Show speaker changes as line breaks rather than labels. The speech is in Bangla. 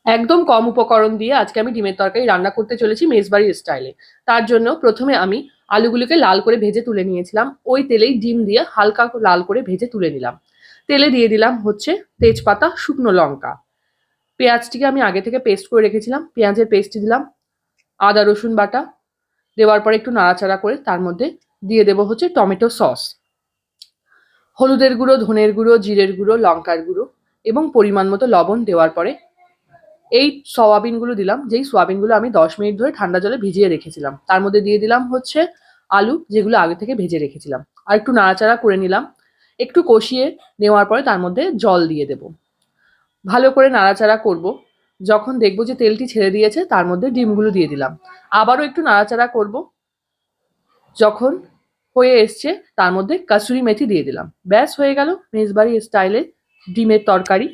একদম কম উপকরণ দিয়ে আজকে আমি ডিমের তরকারি রান্না করতে চলেছি মেসবাড়ির স্টাইলে। তার জন্য প্রথমে আমি আলুগুলোকে লাল করে ভেজে তুলে নিয়েছিলাম। ওই তেলেই ডিম দিয়ে হালকা লাল করে ভেজে তুলে নিলাম। তেলে দিয়ে দিলাম হচ্ছে তেজপাতা, শুকনো লঙ্কা। পেঁয়াজটিকে আমি আগে থেকে পেস্ট করে রেখেছিলাম। পেঁয়াজের পেস্টটি দিলাম। আদা রসুন বাটা দেওয়ার পরে একটু নাড়াচাড়া করে তার মধ্যে দিয়ে দেবো হচ্ছে টমেটো সস, হলুদের গুঁড়ো, ধনের গুঁড়ো, জিরের গুঁড়ো, লঙ্কার গুঁড়ো এবং পরিমাণ মতো লবণ দেওয়ার পরে এই সয়াবিনগুলো দিলাম, যেই সয়াবিনগুলো আমি 10 মিনিট ধরে ঠান্ডা জলে ভিজিয়ে রেখেছিলাম। তার মধ্যে দিয়ে দিলাম হচ্ছে আলু, যেগুলো আগে থেকে ভেজে রেখেছিলাম। আর একটু নাড়াচাড়া করে নিলাম। একটু কষিয়ে নেওয়ার পরে তার মধ্যে জল দিয়ে দেব। ভালো করে নাড়াচাড়া করব। যখন দেখব যে তেলটি ছেড়ে দিয়েছে তার মধ্যে ডিমগুলো দিয়ে দিলাম। আবারও একটু নাড়াচাড়া করব। যখন হয়ে এসছে তার মধ্যে কাসুরি মেথি দিয়ে দিলাম। ব্যাস হয়ে গেল মেজবাড়ি স্টাইলে ডিমের তরকারি।